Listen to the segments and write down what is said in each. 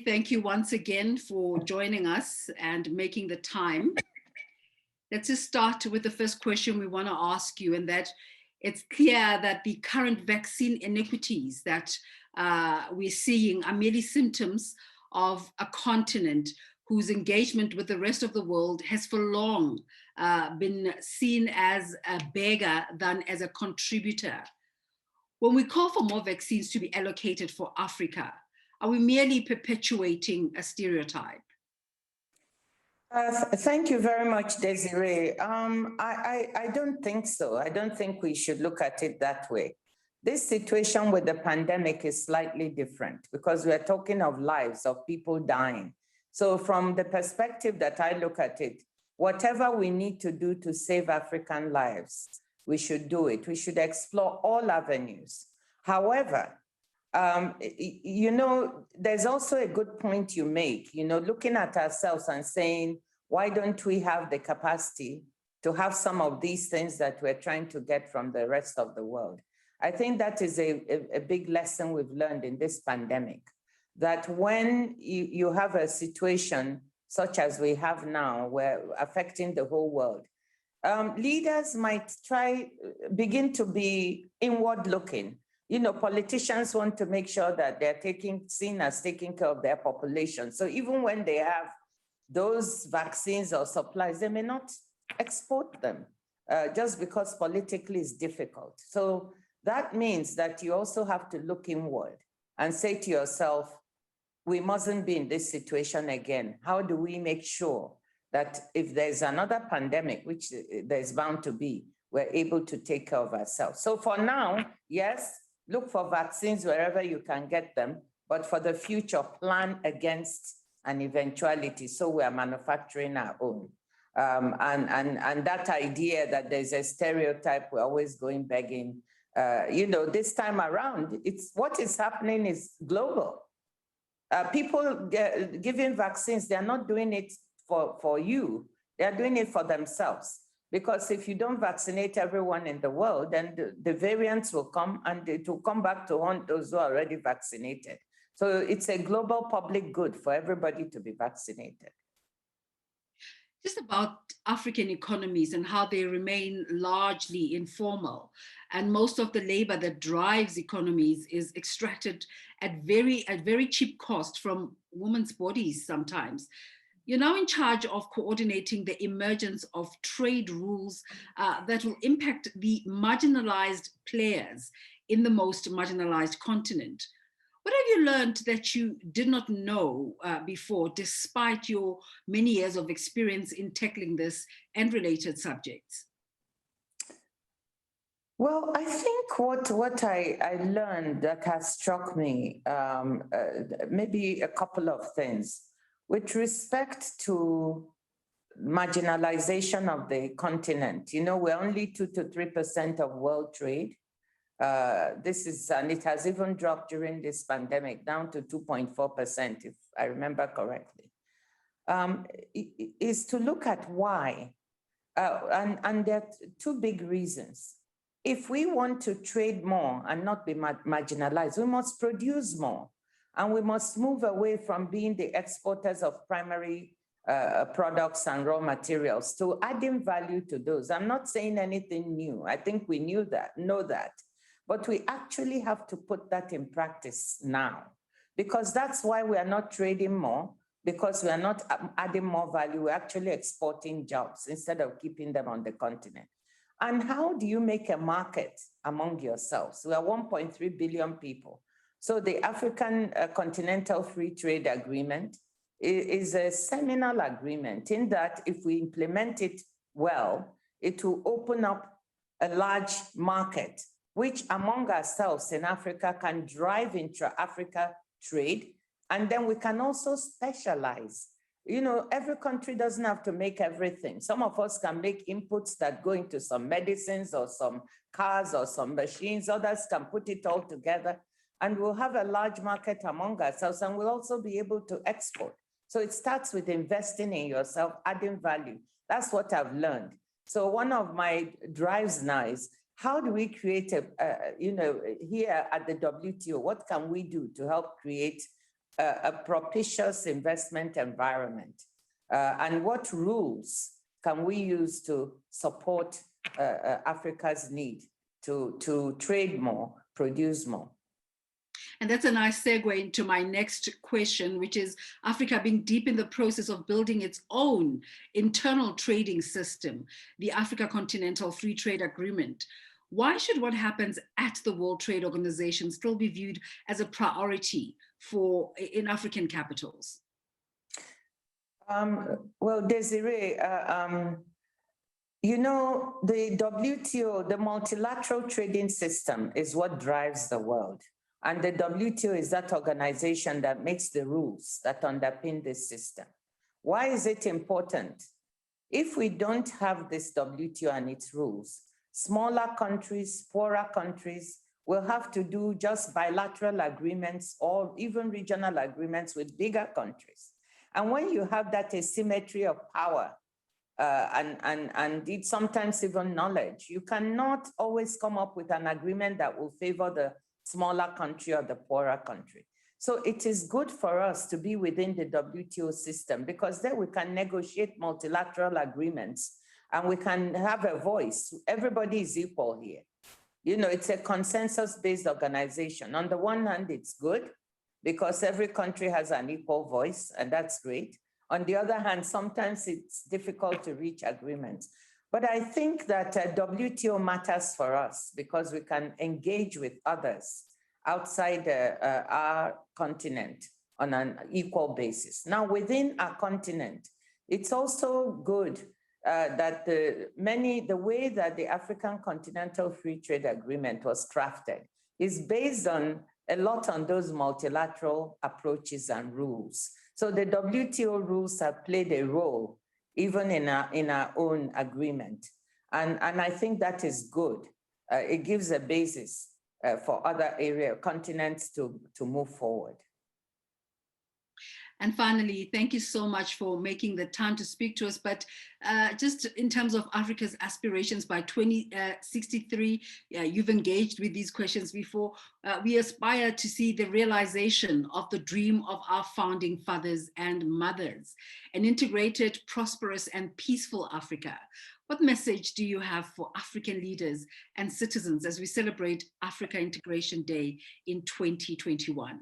Thank you once again for joining us and making the time. Let's just start with the first question we want to ask you, and that it's clear that the current vaccine inequities that we're seeing are merely symptoms of a continent whose engagement with the rest of the world has for long been seen as a beggar than as a contributor. When we call for more vaccines to be allocated for Africa, are we merely perpetuating a stereotype? Thank you very much, Desiree. I don't think so. I don't think we should look at it that way. This situation with the pandemic is slightly different because we're talking of lives, of people dying. So from the perspective that I look at it, whatever we need to do to save African lives, we should do it. We should explore all avenues. However, there's also a good point you make, looking at ourselves and saying, why don't we have the capacity to have some of these things that we're trying to get from the rest of the world? I think that is a big lesson we've learned in this pandemic, that when you have a situation such as we have now, where affecting the whole world, leaders might begin to be inward looking. Politicians want to make sure that they're seen as taking care of their population. So even when they have those vaccines or supplies, they may not export them just because politically it's difficult. So that means that you also have to look inward and say to yourself, we mustn't be in this situation again. How do we make sure that if there's another pandemic, which there's bound to be, we're able to take care of ourselves? So for now, yes, look for vaccines wherever you can get them, but for the future, plan against an eventuality. So we are manufacturing our own. And that idea that there's a stereotype, we're always going begging, this time around, what is happening is global. People giving vaccines, they're not doing it for you, they're doing it for themselves. Because if you don't vaccinate everyone in the world, then the variants will come and it will come back to haunt those who are already vaccinated. So it's a global public good for everybody to be vaccinated. Just about African economies and how they remain largely informal. And most of the labor that drives economies is extracted at very cheap cost from women's bodies sometimes. You're now in charge of coordinating the emergence of trade rules that will impact the marginalized players in the most marginalized continent. What have you learned that you did not know before, despite your many years of experience in tackling this and related subjects? Well, I think what I learned that has struck me, maybe a couple of things. With respect to marginalization of the continent, we're only 2 to 3% of world trade. And it has even dropped during this pandemic down to 2.4%, if I remember correctly. Is to look at why, and there are two big reasons. If we want to trade more and not be marginalized, we must produce more. And we must move away from being the exporters of primary products and raw materials to adding value to those. I'm not saying anything new. I think we know that. But we actually have to put that in practice now, because that's why we are not trading more, because we are not adding more value. We're actually exporting jobs instead of keeping them on the continent. And how do you make a market among yourselves? We are 1.3 billion people. So the African Continental Free Trade Agreement is a seminal agreement in that if we implement it well, it will open up a large market, which among ourselves in Africa can drive intra-Africa trade. And then we can also specialize. Every country doesn't have to make everything. Some of us can make inputs that go into some medicines or some cars or some machines. Others can put it all together. And we'll have a large market among ourselves, and we'll also be able to export. So it starts with investing in yourself, adding value. That's what I've learned. So one of my drives now is, how do we create here at the WTO, what can we do to help create a propitious investment environment? And what rules can we use to support Africa's need to trade more, produce more? And that's a nice segue into my next question, which is Africa being deep in the process of building its own internal trading system, the Africa Continental Free Trade Agreement. Why should what happens at the World Trade Organization still be viewed as a priority in African capitals? Well, Desiree, you know, the WTO, the multilateral trading system, is what drives the world. And the WTO is that organization that makes the rules that underpin this system. Why is it important? If we don't have this WTO and its rules, smaller countries, poorer countries will have to do just bilateral agreements or even regional agreements with bigger countries. And when you have that asymmetry of power and sometimes even knowledge, you cannot always come up with an agreement that will favor the smaller country or the poorer country. So it is good for us to be within the WTO system because then we can negotiate multilateral agreements and we can have a voice. Everybody is equal here. You know, it's a consensus-based organization. On the one hand, it's good because every country has an equal voice, and that's great. On the other hand, sometimes it's difficult to reach agreements. But I think that WTO matters for us because we can engage with others outside our continent on an equal basis. Now, within our continent, it's also good that the way that the African Continental Free Trade Agreement was crafted is based on a lot on those multilateral approaches and rules. So the WTO rules have played a role even in our own agreement. And I think that is good. It gives a basis for other continents to move forward. And finally, thank you so much for making the time to speak to us. But just in terms of Africa's aspirations by 2063, you've engaged with these questions before. We aspire to see the realization of the dream of our founding fathers and mothers, an integrated, prosperous, and peaceful Africa. What message do you have for African leaders and citizens as we celebrate Africa Integration Day in 2021?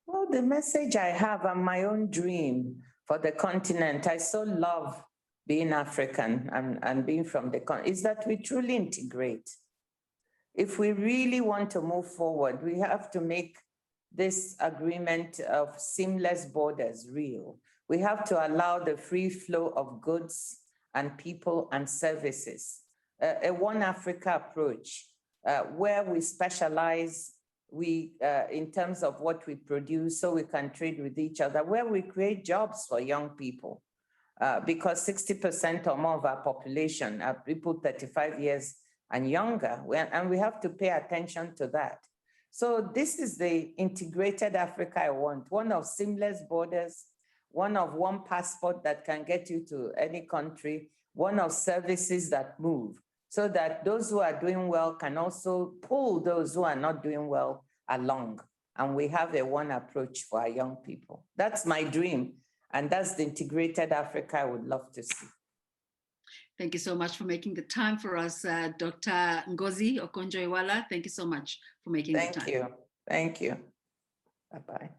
Well, the message I have and my own dream for the continent, I so love being African and being from the continent, is that we truly integrate. If we really want to move forward, we have to make this agreement of seamless borders real. We have to allow the free flow of goods and people and services, a One Africa approach where we specialize in terms of what we produce so we can trade with each other, where we create jobs for young people, because 60% or more of our population are people 35 years and younger, and we have to pay attention to that. So this is the integrated Africa I want, one of seamless borders, one of one passport that can get you to any country, one of services that move, so that those who are doing well can also pull those who are not doing well along. And we have a one approach for our young people. That's my dream. And that's the integrated Africa I would love to see. Thank you so much for making the time for us, Dr. Ngozi Okonjo-Iweala. Thank you so much for making the time. Thank you. Thank you. Bye-bye.